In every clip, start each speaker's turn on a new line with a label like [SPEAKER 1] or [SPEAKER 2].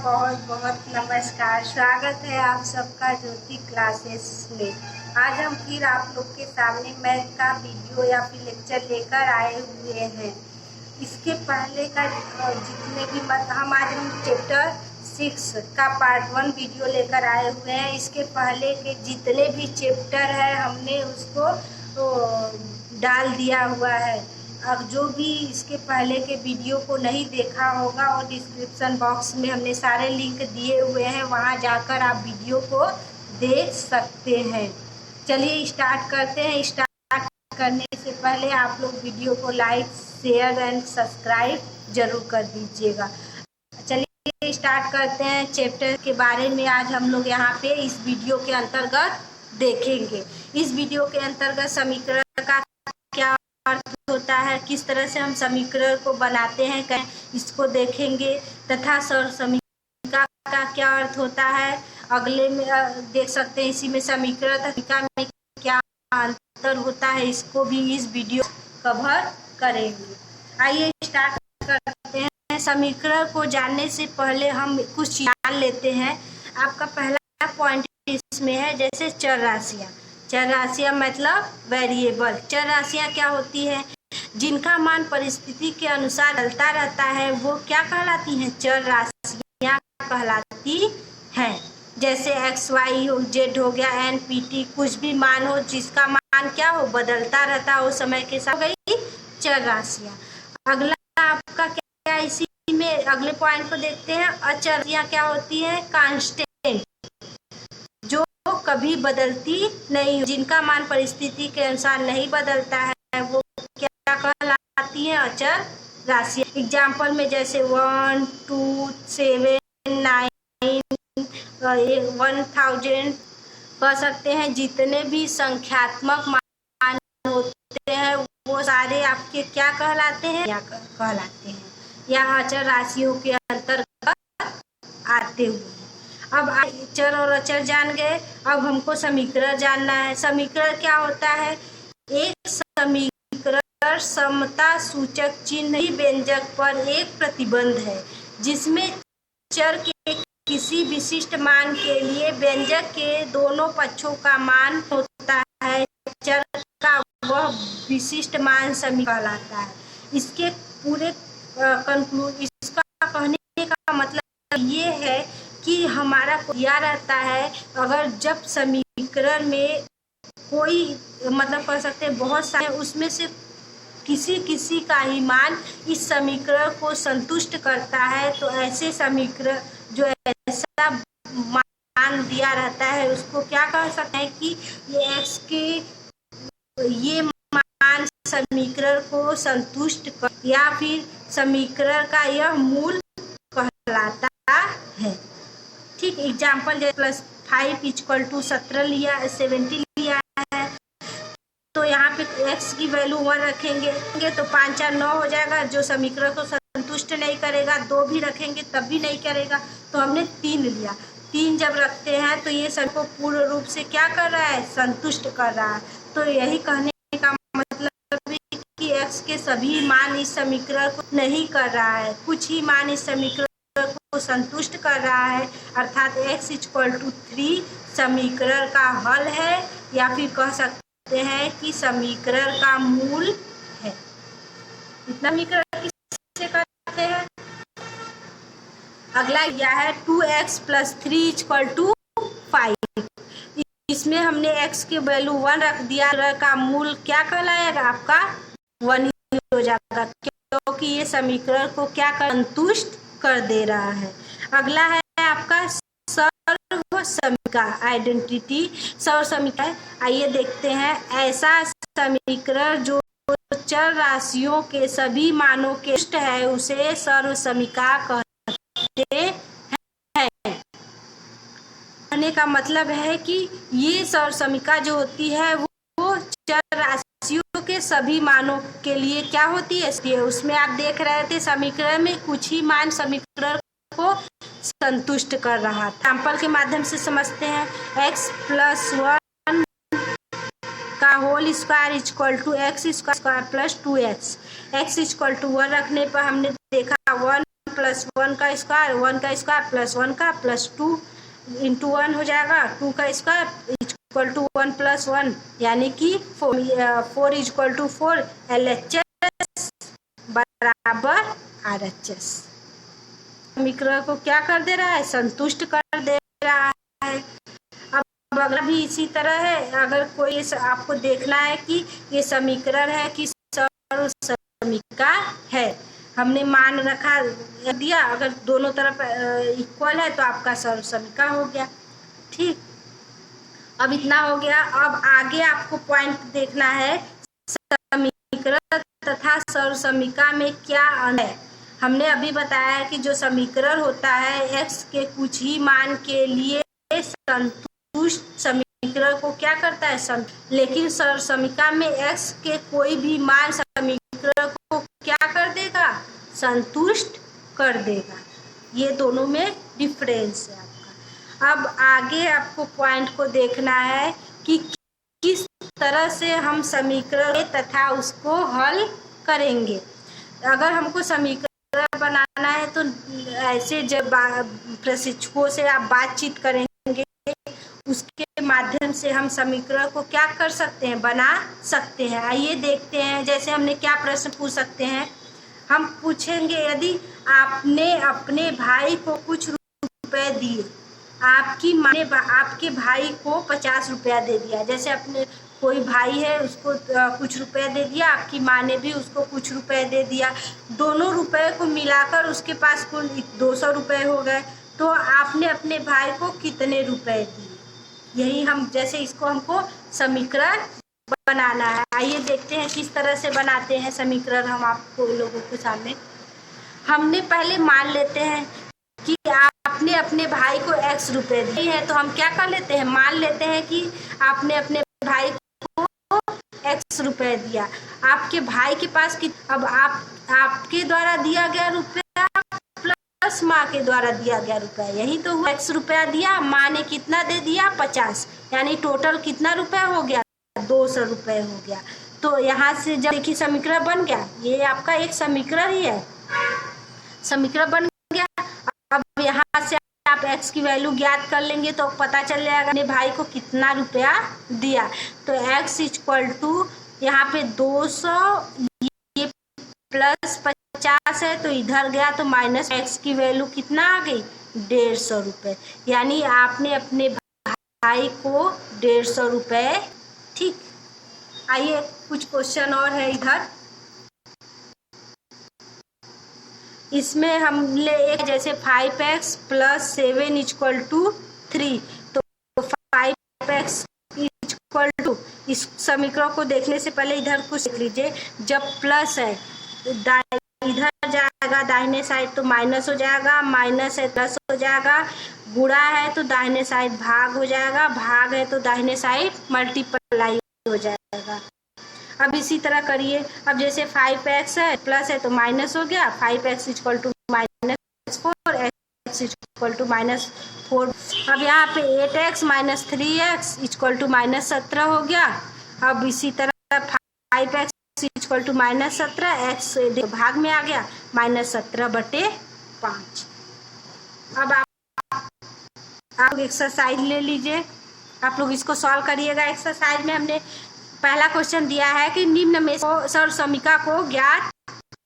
[SPEAKER 1] बहुत बहुत नमस्कार। स्वागत है आप सबका ज्योति क्लासेस में। आज हम फिर आप लोग के सामने मैथ का वीडियो या फिर लेक्चर लेकर आए हुए हैं। इसके पहले का जितने भी हम आज चैप्टर 6 का पार्ट 1 वीडियो लेकर आए हुए हैं। इसके पहले के जितने भी चैप्टर है हमने उसको डाल दिया हुआ है। अब जो भी इसके पहले के वीडियो को नहीं देखा होगा और डिस्क्रिप्शन बॉक्स में हमने सारे लिंक दिए हुए हैं, वहां जाकर आप वीडियो को देख सकते हैं। चलिए स्टार्ट करते हैं। स्टार्ट करने से पहले आप लोग वीडियो को लाइक, शेयर एंड सब्सक्राइब जरूर कर दीजिएगा। चलिए स्टार्ट करते हैं। चैप्टर के बारे में आज हम लोग यहाँ पे इस वीडियो के अंतर्गत देखेंगे। इस वीडियो के अंतर्गत समीकरण का क्या अर्थ होता है, किस तरह से हम समीकरण को बनाते हैं, इसको देखेंगे। तथा समीकरण का क्या अर्थ होता है, अगले में देख सकते हैं। इसी में समीकरण तथा में क्या अंतर होता है, इसको भी इस वीडियो कवर करेंगे। आइए स्टार्ट करते हैं। समीकरण को जानने से पहले हम कुछ जान लेते हैं। आपका पहला पॉइंट इसमें है जैसे चर राशियाँ। चर राशियाँ मतलब वेरिएबल। चर राशियाँ क्या होती है, जिनका मान परिस्थिति के अनुसार बदलता रहता है, वो क्या कहलाती हैं, चर राशियाँ कहलाती हैं। जैसे एक्स वाई हो, जेड हो गया, एन पी टी, कुछ भी मान हो जिसका मान क्या हो, बदलता रहता हो समय के साथ, गई चर राशियाँ। अगला आपका क्या, इसी में अगले पॉइंट को देखते हैं। अचर राशियाँ क्या होती है, कांस्टेंट, जो कभी बदलती नहीं, जिनका मान परिस्थिति के अनुसार नहीं बदलता है, वो क्या कहलाती है, अचर राशि। एग्जाम्पल में जैसे 1, 2, 7, 9, 1000 कह सकते हैं। जितने भी संख्यात्मक मान होते हैं वो सारे आपके क्या कहलाते हैं, या कहलाते हैं, या अचर राशियों के अंतर्गत आते हुए। अब चर और अचर जान गए। अब हमको समीकरण जानना है। समीकरण क्या होता है, एक समीकरण समता सूचक चिन्ह व्यंजक पर एक प्रतिबंध है, जिसमें चर के किसी विशिष्ट मान के लिए व्यंजक के दोनों पक्षों का मान होता है। चर का वह विशिष्ट मान समीकरण कहलाता है। इसके पूरे इसका कहने का मतलब ये है कि हमारा दिया रहता है, अगर जब समीकरण में कोई मतलब कर सकते हैं बहुत सारे, उसमें से किसी का ही मान इस समीकरण को संतुष्ट करता है, तो ऐसे समीकरण जो ऐसा मान दिया रहता है उसको क्या कह सकते हैं कि ये एक्स के ये मान समीकरण को संतुष्ट कर, या फिर समीकरण का यह मूल कहलाता है। ठीक, एग्जाम्पल जैसे +5 = 17 लिया, 70 लिया है, तो यहाँ पे x की वैल्यू 1 रखेंगे तो 5 4 9 हो जाएगा, जो समीकरण को संतुष्ट नहीं करेगा। 2 भी रखेंगे तब भी नहीं करेगा, तो हमने 3 लिया। 3 जब रखते हैं तो ये सब को पूर्ण रूप से क्या कर रहा है, संतुष्ट कर रहा है। तो यही कहने का मतलब कि x के सभी मान इस समीकरण को नहीं कर रहा है, कुछ ही मान इस समीकरण को संतुष्ट कर रहा है, अर्थात x = 3 समीकरण का हल है, या फिर कह सकते हैं कि समीकरण का मूल है। इतना समीकरण किससे कहते हैं। अगला यह है 2x + 3 = 5। इसमें हमने x की वैल्यू 1 रख दिया, का मूल क्या कहलाएगा, आपका 1 हो जाएगा, क्योंकि ये समीकरण को क्या संतुष्ट कर दे रहा है। अगला है आपका सर्व समीकरण, आइडेंटिटी सर्व समीकरण। आइए देखते हैं। ऐसा समीकरण जो चर राशियों के सभी मानों के इष्ट है, उसे सर्व समीकरण कहते हैं। कहने का मतलब है कि ये सर्व समीकरण जो होती है वो चर राशियों के सभी मानों के लिए क्या होती है। उसमें आप देख रहे थे समीकरण में कुछ ही मान समीकरण को संतुष्ट कर रहा। एग्जाम्पल के माध्यम से समझते हैं। x + 1 का whole square = x² + 2x। x = 1 रखने पर हमने देखा 1 प्लस 1 का स्क्वायर, 1 का स्क्वायर प्लस 1 का प्लस 2 इंटू 1 हो जाएगा, 2 का स्क्वायर इक्वल टू 1 प्लस 1 यानी कि 4 इक्वल टू 4 LHS बराबर RHS। समीकरण को क्या कर दे रहा है, संतुष्ट कर दे रहा है। अब अगला भी इसी तरह है, अगर कोई आपको देखना है कि ये समीकरण है कि सर्वसमीका है, हमने मान रखा दिया, अगर दोनों तरफ इक्वल है तो आपका सर्वसमीका हो गया। ठीक, अब इतना हो गया। अब आगे आपको पॉइंट देखना है, समीकरण तथा सर्वसमीका में क्या अंतर है। हमने अभी बताया है कि जो समीकरण होता है x के कुछ ही मान के लिए संतुष्ट समीकरण को क्या करता है, लेकिन सर्वसमीका में x के कोई भी मान समीकरण को क्या कर देगा, संतुष्ट कर देगा। ये दोनों में डिफरेंस है आपका। अब आगे आपको पॉइंट को देखना है कि किस तरह से हम समीकरण तथा उसको हल करेंगे। अगर हमको समीकरण बनाना है तो ऐसे जब प्रशिक्षकों से आप बातचीत करेंगे, उसके माध्यम से हम समीकरण को क्या कर सकते हैं, बना सकते हैं। आइए देखते हैं, जैसे हमने क्या प्रश्न पूछ सकते हैं। हम पूछेंगे, यदि आपने अपने भाई को कुछ रुपए दिए, आपकी माँ ने आपके भाई को 50 रुपया दे दिया। जैसे अपने कोई भाई है, उसको कुछ रुपए दे दिया, आपकी माँ ने भी उसको कुछ रुपए दे दिया, दोनों रुपए को मिलाकर उसके पास कुल 200 रुपए हो गए। तो आपने अपने भाई को कितने रुपए दिए, यही हम, जैसे इसको हमको समीकरण बनाना है। आइए देखते हैं किस तरह से बनाते हैं समीकरण। हम आपको लोगों के सामने, हमने पहले मान लेते हैं कि आपने अपने भाई को x रुपए दिए हैं, तो हम क्या कर लेते हैं, मान लेते हैं कि आपने अपने भाई को x रुपए दिया। आपके भाई के पास अब आपके द्वारा दिया गया रुपया प्लस माँ के द्वारा दिया गया रुपया, यही तो हुआ। x रुपया दिया, माँ ने कितना दे दिया, 50, यानी टोटल कितना रुपया हो गया, 200 रुपये हो गया। तो यहाँ से जब देखिए समीकरण बन गया, ये आपका एक समीकरण ही है, समीकरण बन गया। अब यहाँ से आप x की वैल्यू ज्ञात कर लेंगे तो पता चल जाएगा अपने भाई को कितना रुपया दिया। तो x इक्वल टू यहाँ पे 200, ये प्लस 50 है तो इधर गया तो माइनस x की वैल्यू कितना आ गई, 150 रुपये, यानी आपने अपने भाई को 150 रुपये। ठीक, आइए कुछ क्वेश्चन और है इधर। इसमें हम ले एक, जैसे 5x प्लस 7 इक्वल टू 3, तो 5x इक्वल टू, इस समीकरण को देखने से पहले इधर कुछ देख लीजिए। जब प्लस है इधर जाएगा दाहिने साइड तो माइनस हो जाएगा, माइनस है प्लस हो जाएगा, गुणा है तो दाहिने साइड भाग हो जाएगा, भाग है तो दाहिने साइड मल्टीप्लाई हो जाएगा। अब इसी तरह करिए। अब जैसे 5x है, प्लस है तो माइनस हो गया, 5x equal to -4, x equal to -4। अब यहाँ पे 8x minus 3x equal to -17 हो गया। अब इसी तरह 5x इक्वल टू -17, x भाग में आ गया, -17/5। अब आप एक्सरसाइज ले लीजिए, आप लोग इसको सॉल्व करिएगा। एक्सरसाइज में हमने पहला क्वेश्चन दिया है कि निम्न में सर्वसमीका को ज्ञात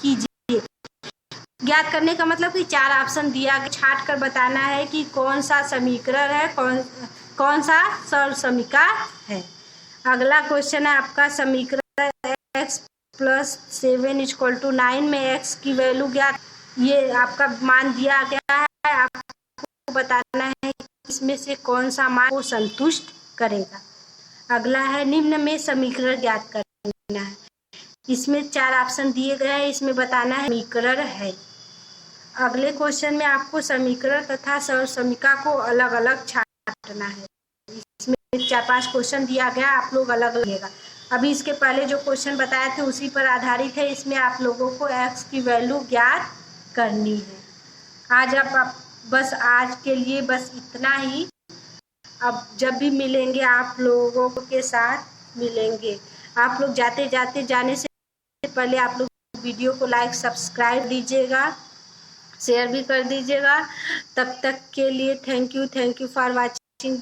[SPEAKER 1] कीजिए। ज्ञात करने का मतलब कि 4 ऑप्शन दिया, छांट कर बताना है कि कौन सा समीकरण है, कौन सा सर्वसमीका है। अगला क्वेश्चन है आपका, समीकरण x प्लस 7 इक्वल टू 9 में x की वैल्यू ज्ञात, ये आपका मान दिया गया है, आपको बताना है इसमें से कौन सा मान को संतुष्ट करेगा। अगला है निम्न में समीकरण ज्ञात करना है, इसमें 4 ऑप्शन दिए गए हैं, इसमें बताना है समीकरण है। अगले क्वेश्चन में आपको समीकरण तथा सर्वसमीका को अलग अलग छांटना है। इसमें 4-5 क्वेश्चन दिया गया, आप लोग अलग लगेगा। अभी इसके पहले जो क्वेश्चन बताए थे उसी पर आधारित है, इसमें आप लोगों को x की वैल्यू ज्ञात करनी है। आज आप बस आज के लिए बस इतना ही। अब जब भी मिलेंगे आप लोगों के साथ मिलेंगे। आप लोग जाने से पहले आप लोग वीडियो को लाइक सब्सक्राइब दीजिएगा, शेयर भी कर दीजिएगा। तब तक के लिए थैंक यू फॉर वॉचिंग।